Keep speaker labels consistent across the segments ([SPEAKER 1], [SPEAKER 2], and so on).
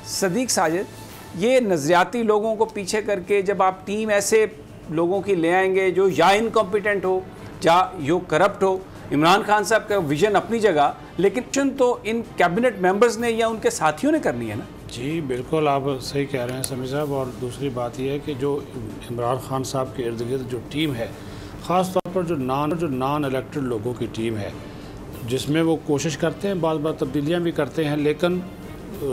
[SPEAKER 1] सदीक साजिद, ये नज़रियाती लोगों को पीछे करके जब आप टीम ऐसे लोगों की ले आएंगे जो या इनकॉम्पिटेंट हो या यो करप्ट हो, इमरान खान साहब का विजन अपनी जगह, लेकिन तो इन कैबिनेट मेंबर्स ने या उनके साथियों ने करनी है ना। जी
[SPEAKER 2] बिल्कुल, आप सही कह रहे हैं समी साहब। और दूसरी बात यह है कि जो इमरान खान साहब के इर्द गिर्द जो टीम है, ख़ास तौर पर जो नॉन इलेक्टेड लोगों की टीम है, जिसमें वो कोशिश करते हैं, बार बार तब्दीलियाँ भी करते हैं, लेकिन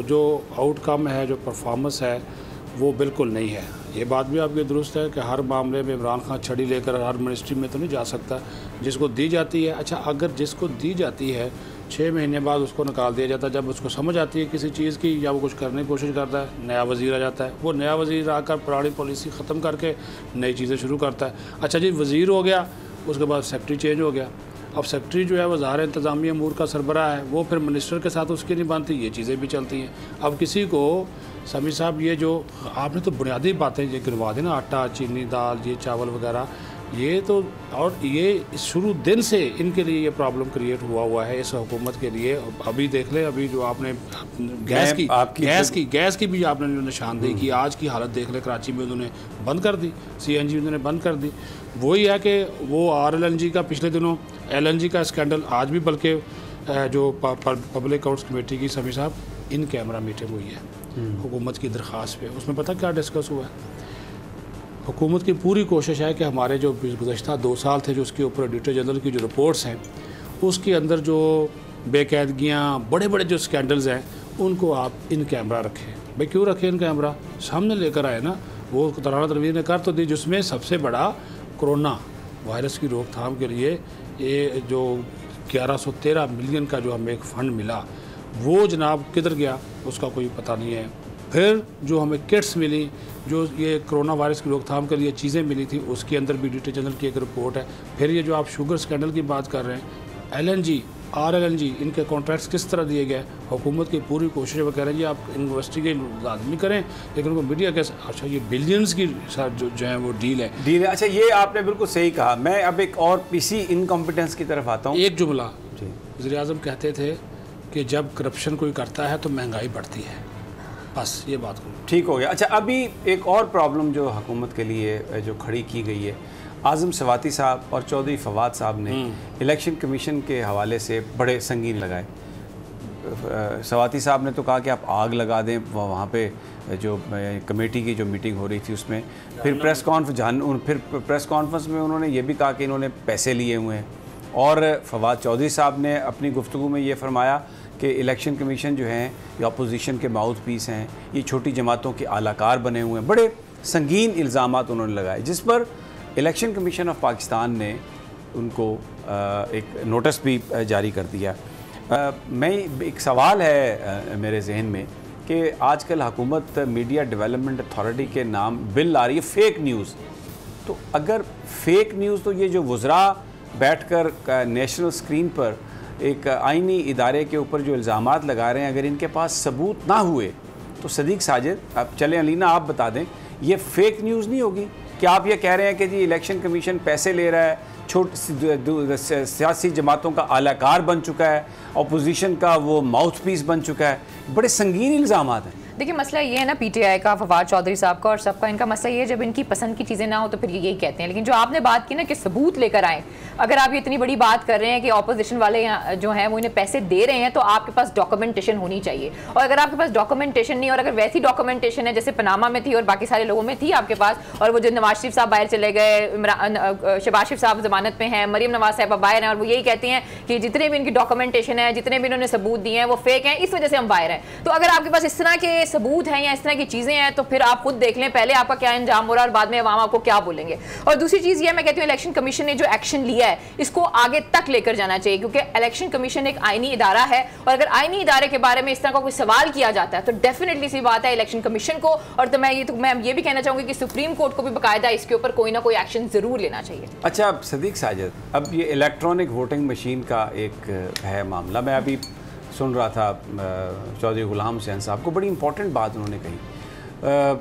[SPEAKER 2] जो आउटकम है, जो परफॉर्मेंस है, वो बिल्कुल नहीं है। ये बात भी आपकी दुरुस्त है कि हर मामले में इमरान खान छड़ी लेकर हर मिनिस्ट्री में तो नहीं जा सकता। जिसको दी जाती है, अच्छा अगर जिसको दी जाती है 6 महीने बाद उसको निकाल दिया जाता है। जब उसको समझ आती है किसी चीज़ की या वो कुछ करने की कोशिश करता है, नया वज़ीर आ जाता है, वो नया वज़ीर आकर पुरानी पॉलिसी ख़त्म करके नई चीज़ें शुरू करता है। अच्छा जी, वज़ीर हो गया, उसके बाद सेक्रेटरी चेंज हो गया। अब सेक्रेटरी जो है वो ज़ाहिर इंतज़ामी अमूर का सरबराह है, वो फिर मिनिस्टर के साथ उसकी नहीं बनती, ये चीज़ें भी चलती हैं। अब किसी को समी साहब, ये जो आपने तो बुनियादी बातें ये गिनवा दी ना, आटा, चीनी, दाल, ये चावल वगैरह, ये तो, और ये शुरू दिन से इनके लिए ये प्रॉब्लम क्रिएट हुआ है इस हुकूमत के लिए। अभी देख लें, अभी जो आपने गैस की भी आपने जो निशानदेही की, आज की हालत देख लें, कराची में उन्होंने बंद कर दी, CNG उन्होंने बंद कर दी। वही है कि वो RLNG का पिछले दिनों LNG का स्कैंडल आज भी, बल्कि जो पब्लिक अकाउंट्स कमेटी की समी साहब इन कैमरा मीटिंग हुई है हुकूमत की दरख्वास्त पे, उसमें पता क्या डिस्कस हुआ है? हुकूमत की पूरी कोशिश है कि हमारे जो गुज़श्ता 2 साल थे, जो उसके ऊपर ऑडिटर जनरल की जो रिपोर्ट्स हैं, उसके अंदर जो बेकायदगियाँ, बड़े बड़े जो स्कैंडल्स हैं, उनको आप इन कैमरा रखें। भाई क्यों रखें इन कैमरा? सामने लेकर आए ना। वो तराना तनवीर ने कर तो दी, जिसमें सबसे बड़ा कोरोना वायरस की रोकथाम के लिए ये जो 1113 मिलियन का जो हमें एक फ़ंड मिला, वो जनाब किधर गया उसका कोई पता नहीं है। फिर जो हमें किट्स मिली, जो ये कोरोना वायरस की रोकथाम के लिए चीज़ें मिली थी, उसके अंदर भी ऑडिटर जनरल की एक रिपोर्ट है। फिर ये जो आप शुगर स्कैंडल की बात कर रहे हैं, LNG, RLNG, इनके कॉन्ट्रैक्ट्स किस तरह दिए गए, हुकूमत की पूरी कोशिश वो कह रहे हैं जी आप इन्वेस्टिगेट लाजमी करें, लेकिन उनको मीडिया के, अच्छा ये बिलियंस की साथ जो है वो डील है।
[SPEAKER 1] अच्छा, ये आपने बिल्कुल सही कहा। मैं अब एक और इसी इनकॉम्पिटेंस की तरफ आता हूँ।
[SPEAKER 2] एक जुमला वज़ीर आज़म कहते थे कि जब करप्शन कोई करता है तो महंगाई बढ़ती है, बस ये बात
[SPEAKER 1] ठीक हो गया। अच्छा, अभी एक और प्रॉब्लम जो हुकूमत के लिए जो खड़ी की गई है, आज़म सवाती साहब और चौधरी फवाद साहब ने इलेक्शन कमीशन के हवाले से बड़े संगीन लगाए। सवाती साहब ने तो कहा कि आप आग लगा दें वहाँ पे जो कमेटी की जो मीटिंग हो रही थी उसमें। फिर प्रेस कॉन्फ्रेंस में उन्होंने ये भी कहा कि इन्होंने पैसे लिए हुए हैं। और फवाद चौधरी साहब ने अपनी गुफ्तगू में ये फरमाया कि इलेक्शन कमीशन जो हैं ये अपोजिशन के माउथ पीस हैं, ये छोटी जमातों के आलाकार बने हुए हैं। बड़े संगीन इल्ज़ामात उन्होंने लगाए, जिस पर इलेक्शन कमीशन ऑफ पाकिस्तान ने उनको एक नोटिस भी जारी कर दिया। मैं एक सवाल है मेरे जहन में कि आजकल हुकूमत मीडिया डेवलपमेंट अथॉरिटी के नाम बिल आ रही है फेक न्यूज़। तो अगर फेक न्यूज़, तो ये जो वज़रा बैठकर नेशनल स्क्रीन पर एक आइनी इदारे के ऊपर जो इल्ज़ामात लगा रहे हैं, अगर इनके पास सबूत ना हुए तो सदीक साजिद, अब चलें अलीना आप बता दें, ये फेक न्यूज़ नहीं होगी? क्या आप ये कह रहे हैं कि जी इलेक्शन कमीशन पैसे ले रहा है, सियासी जमातों का आलाकार बन चुका है, अपोजिशन का वो माउथ पीस बन चुका है? बड़े संगीन इल्ज़ामात हैं।
[SPEAKER 3] देखिए, मसला ये है ना PTI का, फवाद चौधरी साहब का और सबका, इनका मसला ये है जब इनकी पसंद की चीज़ें ना हो तो फिर यही कहते हैं। लेकिन जो आपने बात की ना कि सबूत लेकर आए, अगर आप ये इतनी बड़ी बात कर रहे हैं कि ऑपोजिशन वाले जो हैं वो इन्हें पैसे दे रहे हैं, तो आपके पास डॉक्यूमेंटेशन होनी चाहिए। और अगर आपके पास डॉक्यूमेंटेशन नहीं, और अगर वैसी डॉक्यूमेंटेशन है जैसे पनामा में थी और बाकी सारे लोगों में थी आपके पास, और वो जो नवाज शरीफ साहब बाहर चले गए, शहबाज शरीफ साहब जमानत पे हैं, मरियम नवाज साहब बाहर हैं, और वो यही कहती हैं कि जितने भी इनकी डॉक्यूमेंटेशन है, जितने भी इन्होंने सबूत दिए हैं वो फेक हैं, इस वजह से हम बाहर हैं। तो अगर आपके पास इस तरह के सबूत हैं या इस तरह की चीजें हैं, तो फिर आप खुद देख लें पहले आपका क्या अंजाम हो रहा है और बाद में अवाम आपको क्या बोलेंगे। और दूसरी चीज ये, मैं कहती हूँ इलेक्शन कमीशन ने जो एक्शन लिया है इसको आगे तक लेकर जाना चाहिए, क्योंकि इलेक्शन कमीशन एक आईनी इदारा है, और अगर आईनी इदारे के बारे में इस तरह का कोई सवाल किया जाता है तो डेफिनेटली सी बात है इलेक्शन कमीशन को, और तो मैं ये भी कहना चाहूंगी कि सुप्रीम कोर्ट को भी बाकायदा इसके ऊपर कोई ना कोई एक्शन जरूर लेना चाहिए।
[SPEAKER 1] अच्छा सदीक साजिद, अब ये इलेक्ट्रॉनिक वोटिंग मशीन का एक है मामला, मैं अभी सुन रहा था चौधरी गुलाम हुसैन साहब को, बड़ी इंपॉर्टेंट बात उन्होंने कही।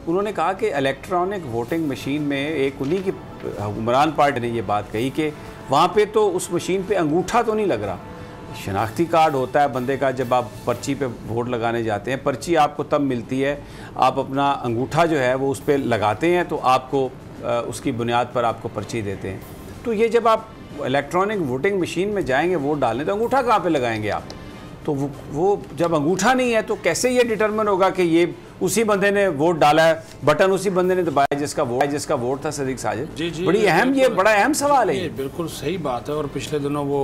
[SPEAKER 1] उन्होंने कहा कि इलेक्ट्रॉनिक वोटिंग मशीन में एक उन्हीं की हुक्मरान पार्टी ने ये बात कही कि वहाँ पे तो उस मशीन पे अंगूठा तो नहीं लग रहा, शनाख्ती कार्ड होता है बंदे का, जब आप पर्ची पे वोट लगाने जाते हैं, पर्ची आपको तब मिलती है, आप अपना अंगूठा जो है वो उस पर लगाते हैं तो आपको उसकी बुनियाद पर आपको पर्ची देते हैं। तो ये जब आप इलेक्ट्रॉनिक वोटिंग मशीन में जाएंगे वोट डालने, तो अंगूठा कहाँ पे लगाएंगे आप? तो वो जब अंगूठा नहीं है तो कैसे ये डिटरमिन होगा कि ये उसी बंदे ने वोट डाला है, बटन उसी बंदे ने दबाया जिसका वोट था सदीक साजिद?
[SPEAKER 2] जी,
[SPEAKER 1] बड़ी अहम, ये बड़ा अहम सवाल है।
[SPEAKER 2] ये बिल्कुल सही बात है। और पिछले दिनों वो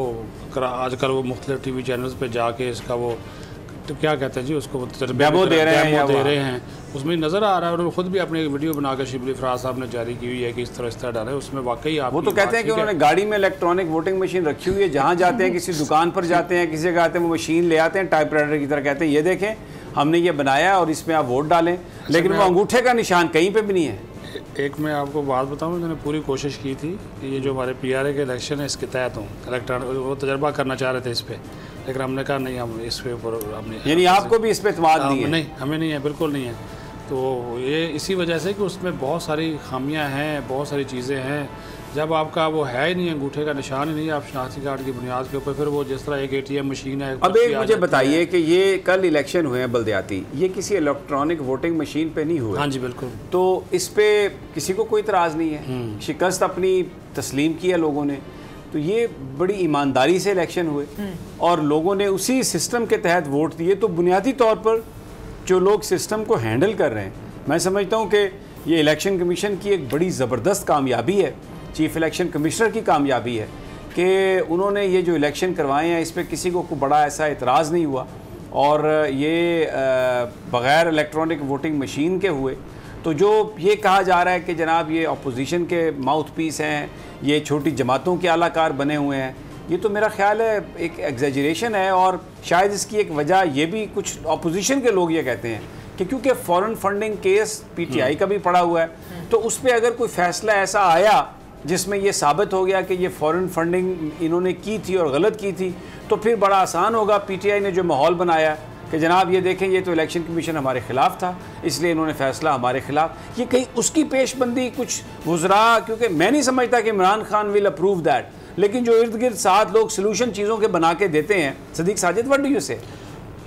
[SPEAKER 2] आजकल वो मुख्तलिफ टीवी चैनल्स पे जाके इसका वो तो क्या कहते हैं जी उसको
[SPEAKER 1] डेमो दे रहे हैं,
[SPEAKER 2] उसमें नज़र आ रहा है। उन्होंने खुद भी अपनी वीडियो बनाकर शिबली फराज साहब ने जारी की हुई है कि इस तरह डाला है, उसमें वाकई आप
[SPEAKER 1] वो तो कहते हैं कि उन्होंने गाड़ी में इलेक्ट्रॉनिक वोटिंग मशीन रखी हुई है, जहाँ जाते हैं किसी दुकान पर जाते हैं, किसी जगह आते हैं, वो मशीन ले आते हैं टाइपराइटर की तरह, कहते हैं ये देखें हमने ये बनाया और इसमें आप वोट डालें, लेकिन वो अंगूठे का निशान कहीं पर भी नहीं है।
[SPEAKER 2] एक मैं आपको बात बताऊं, मैंने पूरी कोशिश की थी कि ये जो हमारे PRA के इलेक्शन है इसके तहत हूँ इलेक्ट्रॉनिक, वो तजर्बा करना चाह रहे थे इस पर, लेकिन हमने कहा नहीं, हम इस पे ऊपर हमने,
[SPEAKER 1] यानी आपको भी इस पे इत्मीनान नहीं है?
[SPEAKER 2] नहीं, हमें नहीं है, बिल्कुल नहीं है। तो ये इसी वजह से कि उसमें बहुत सारी खामियां हैं, बहुत सारी चीज़ें हैं। जब आपका वो है ही नहीं, अंगूठे का निशान ही नहीं, आप शनाख्ती कार्ड की बुनियाद के ऊपर, फिर वो जिस तरह एक ATM मशीन है।
[SPEAKER 1] अब एक मुझे बताइए कि ये कल इलेक्शन हुए हैं बल्दियाती, ये किसी इलेक्ट्रॉनिक वोटिंग मशीन पे नहीं हुए?
[SPEAKER 2] हाँ जी बिल्कुल।
[SPEAKER 1] तो इस पे किसी को कोई इतराज़ नहीं है, शिकस्त अपनी तस्लीम की है लोगों ने, तो ये बड़ी ईमानदारी से इलेक्शन हुए और लोगों ने उसी सिस्टम के तहत वोट दिए। तो बुनियादी तौर पर जो लोग सिस्टम को हैंडल कर रहे हैं, मैं समझता हूँ कि ये इलेक्शन कमीशन की एक बड़ी ज़बरदस्त कामयाबी है, चीफ इलेक्शन कमिश्नर की कामयाबी है कि उन्होंने ये जो इलेक्शन करवाए हैं इस पर किसी को बड़ा ऐसा इतराज़ नहीं हुआ और ये बग़ैर इलेक्ट्रॉनिक वोटिंग मशीन के हुए। तो जो ये कहा जा रहा है कि जनाब ये अपोजिशन के माउथ पीस हैं, ये छोटी जमातों के आलाकार बने हुए हैं, ये तो मेरा ख्याल है एक एग्जेजरेशन है। और शायद इसकी एक वजह ये भी कुछ अपोजिशन के लोग ये कहते हैं कि क्योंकि फ़ॉरेन फंडिंग केस PTI का भी पड़ा हुआ है, तो उस पर अगर कोई फ़ैसला ऐसा आया जिसमें ये साबित हो गया कि ये फ़ॉरेन फंडिंग इन्होंने की थी और गलत की थी, तो फिर बड़ा आसान होगा। PTI ने जो माहौल बनाया कि जनाब ये देखें ये तो इलेक्शन कमीशन हमारे ख़िलाफ़ था, इसलिए इन्होंने फ़ैसला हमारे ख़िलाफ़, ये कहीं उसकी पेशबंदी कुछ वज़रा, क्योंकि मैं नहीं समझता कि Imran Khan will approve that, लेकिन जो इर्द गिर्द 7 लोग सलूशन चीज़ों के बना के देते हैं। Sadiq Sajid, what do you से?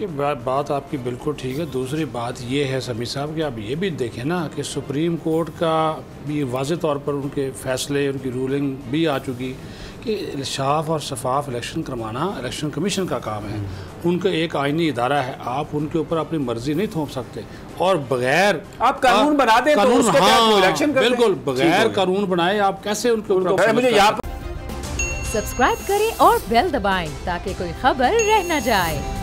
[SPEAKER 2] ये बात आपकी बिल्कुल ठीक है। दूसरी बात ये है समी साहब कि आप ये भी देखें ना कि सुप्रीम कोर्ट का भी वाज़े तौर पर उनके फ़ैसले, उनकी रूलिंग भी आ चुकी कि साफ और शफाफ इलेक्शन करवाना इलेक्शन कमीशन का काम है। उनका एक आईनी इदारा है, आप उनके ऊपर अपनी मर्जी नहीं थोप सकते और बगैर
[SPEAKER 1] आप कानून बना दें तो उसके तहत वो इलेक्शन करते हैं।
[SPEAKER 2] बिल्कुल, बगैर कानून बनाए आप कैसे उनके ऊपर?
[SPEAKER 1] मुझे यहाँ
[SPEAKER 4] सब्सक्राइब करें और बेल दबाएं ताकि कोई खबर रह न जाए।